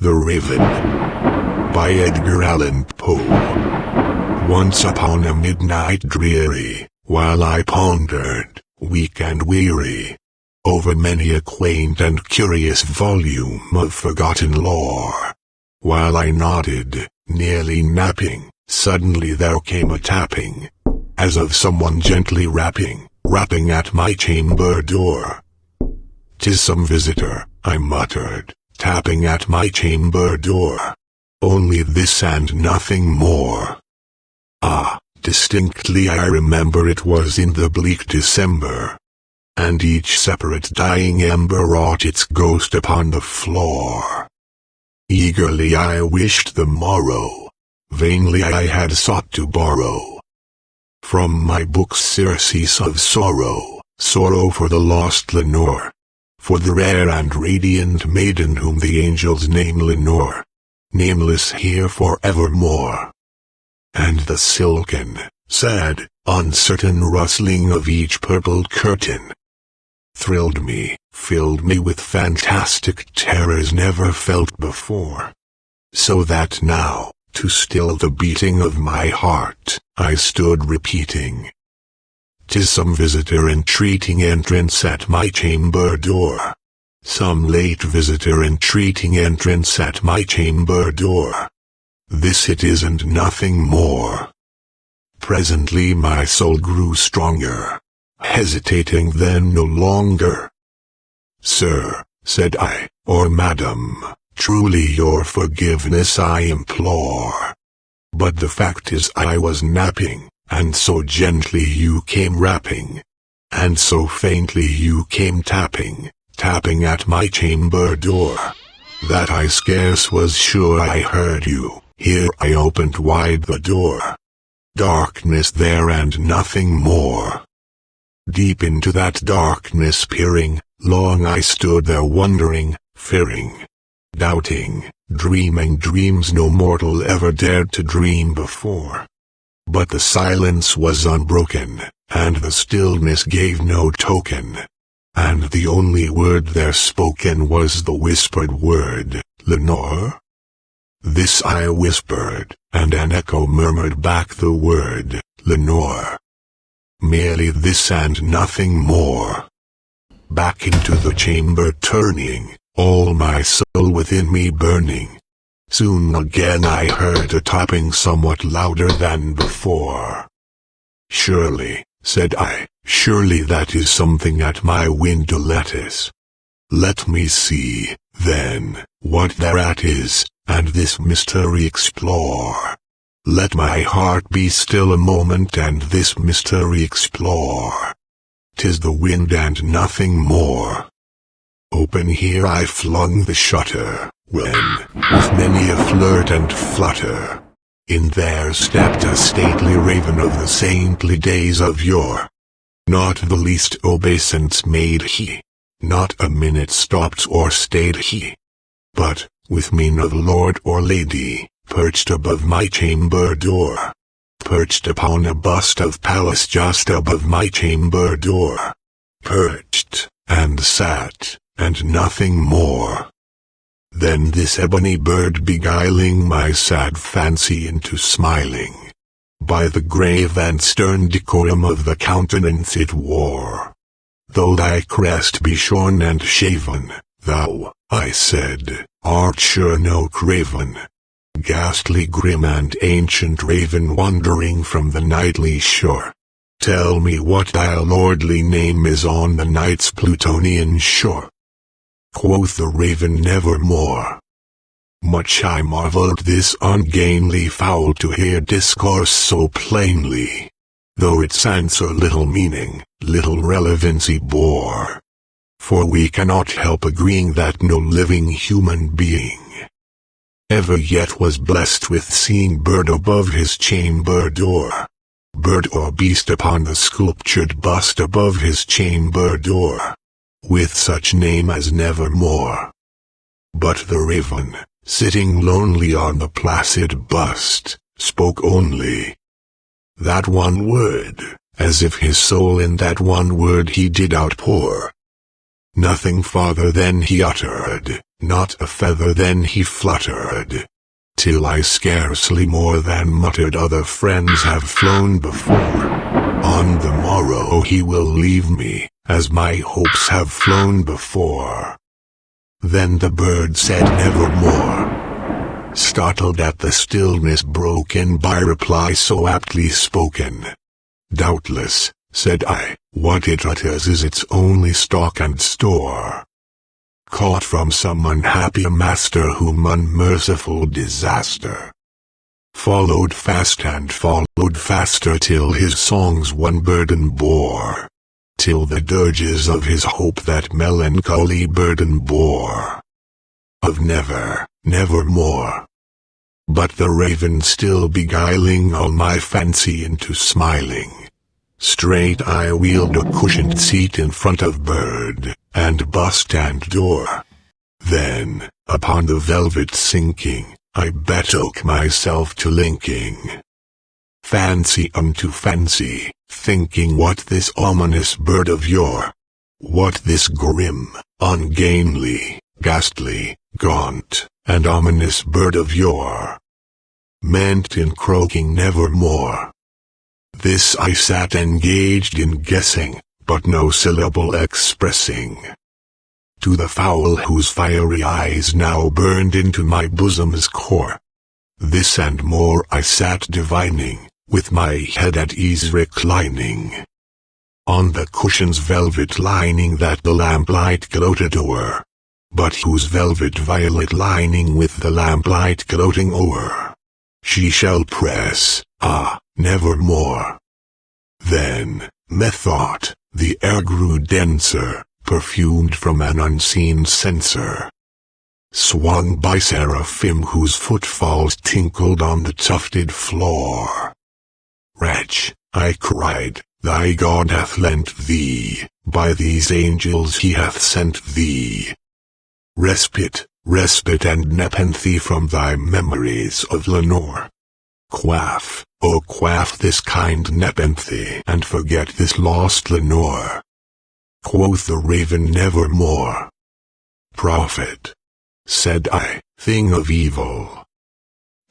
The Raven by Edgar Allan Poe. Once upon a midnight dreary, while I pondered, weak and weary, over many a quaint and curious volume of forgotten lore, while I nodded, nearly napping, suddenly there came a tapping, as of someone gently rapping at my chamber door. "'Tis some visitor," I muttered, tapping at my chamber door. Only this and nothing more. Ah, distinctly I remember it was in the bleak December, and each separate dying ember wrought its ghost upon the floor. Eagerly I wished the morrow, vainly I had sought to borrow from my books surcease of sorrow, sorrow for the lost Lenore, for the rare and radiant maiden whom the angels name Lenore, nameless here forevermore. And the silken, sad, uncertain rustling of each purple curtain thrilled me, filled me with fantastic terrors never felt before. So that now, to still the beating of my heart, I stood repeating, "'Tis some visitor entreating entrance at my chamber door. Some late visitor entreating entrance at my chamber door. This it is and nothing more." Presently my soul grew stronger, hesitating then no longer. "Sir," said I, "or madam, truly your forgiveness I implore. But the fact is I was napping, and so gently you came rapping, and so faintly you came tapping at my chamber door, that I scarce was sure I heard you. Here I opened wide the door. Darkness there and nothing more. Deep into that darkness peering, long I stood there wondering, fearing, doubting, dreaming dreams no mortal ever dared to dream before. But the silence was unbroken, and the stillness gave no token, and the only word there spoken was the whispered word, "Lenore?" This I whispered, and an echo murmured back the word, "Lenore." Merely this and nothing more. Back into the chamber turning, all my soul within me burning. Soon again I heard a tapping somewhat louder than before. "Surely," said I, "surely that is something at my window lattice. Let me see, then, what thereat is, and this mystery explore. Let my heart be still a moment and this mystery explore. 'Tis the wind and nothing more." Open here I flung the shutter, when, with many a flirt and flutter, in there stepped a stately raven of the saintly days of yore. Not the least obeisance made he, not a minute stopped or stayed he, but, with mien of lord or lady, perched above my chamber door, perched upon a bust of Pallas just above my chamber door, perched, and sat, and nothing more. Then this ebony bird beguiling my sad fancy into smiling, by the grave and stern decorum of the countenance it wore. "Though thy crest be shorn and shaven, thou," I said, "art sure no craven, ghastly grim and ancient raven wandering from the nightly shore. Tell me what thy lordly name is on the night's Plutonian shore." Quoth the raven, "Nevermore." Much I marveled this ungainly fowl to hear discourse so plainly, though its answer little meaning, little relevancy bore. For we cannot help agreeing that no living human being ever yet was blessed with seeing bird above his chamber door, bird or beast upon the sculptured bust above his chamber door, with such name as Nevermore. But the raven, sitting lonely on the placid bust, spoke only that one word, as if his soul in that one word he did outpour. Nothing farther than he uttered, not a feather then he fluttered, till I scarcely more than muttered, other friends have flown before. On the morrow he will leave me, as my hopes have flown before. Then the bird said nevermore, startled at the stillness broken by reply so aptly spoken. Doubtless, said I, what it utters is its only stock and store, caught from some unhappy master whom unmerciful disaster followed fast and followed faster, till his songs one burden bore, till the dirges of his hope that melancholy burden bore, of never, nevermore. But the raven still beguiling all my fancy into smiling, straight I wheeled a cushioned seat in front of bird, and bust and door. Then, upon the velvet sinking, I betook myself to linking fancy unto fancy, thinking what this ominous bird of yore, what this grim, ungainly, ghastly, gaunt, and ominous bird of yore meant in croaking nevermore. This I sat engaged in guessing, but no syllable expressing to the fowl whose fiery eyes now burned into my bosom's core. This and more I sat divining, with my head at ease reclining on the cushion's velvet lining that the lamplight gloated o'er, but whose velvet violet lining with the lamplight gloating o'er she shall press, nevermore. Then, methought, the air grew denser, perfumed from an unseen censer, swung by seraphim whose footfalls tinkled on the tufted floor. Wretch, I cried, thy God hath lent thee, by these angels he hath sent thee respite, respite and nepenthe from thy memories of Lenore. Quaff, oh quaff this kind nepenthe, and forget this lost Lenore. Quoth the raven nevermore. Prophet, said I, thing of evil.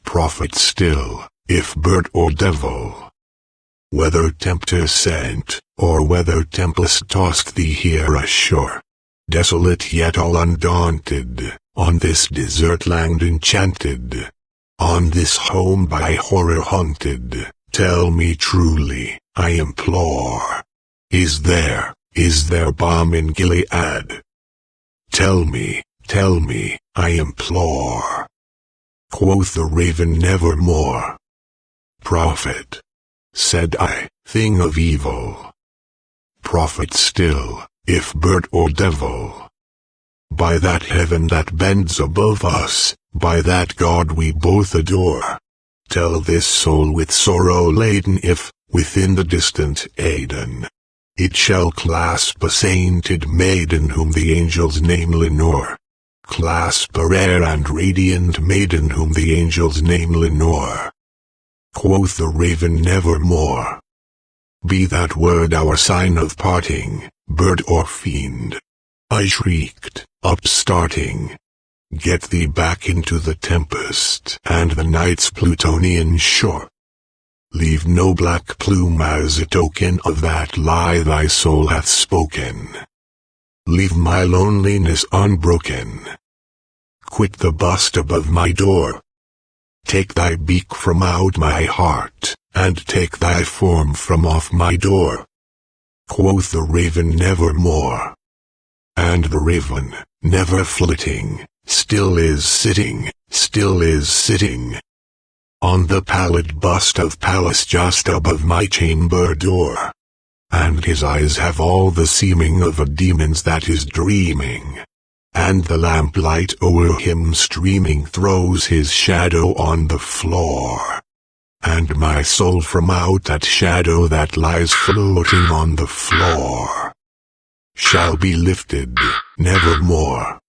Prophet still, if bird or devil. Whether tempter sent, or whether tempest tossed thee here ashore, desolate yet all undaunted, on this desert land enchanted, on this home by horror haunted, tell me truly, I implore, is there balm in Gilead? Tell me, I implore. Quoth the raven nevermore. Prophet, said I, thing of evil. Prophet still, if bird or devil. By that heaven that bends above us, by that God we both adore, tell this soul with sorrow laden if, within the distant Aidenn, it shall clasp a sainted maiden whom the angels name Lenore. Clasp a rare and radiant maiden whom the angels name Lenore. Quoth the raven nevermore. Be that word our sign of parting, bird or fiend. I shrieked, upstarting. Get thee back into the tempest and the night's Plutonian shore. Leave no black plume as a token of that lie thy soul hath spoken. Leave my loneliness unbroken. Quit the bust above my door. Take thy beak from out my heart, and take thy form from off my door. Quoth the raven nevermore. And the raven, never flitting, still is sitting, on the pallid bust of Pallas just above my chamber door. And his eyes have all the seeming of a demon's that is dreaming. And the lamplight o'er him streaming throws his shadow on the floor. And my soul from out that shadow that lies floating on the floor shall be lifted, nevermore.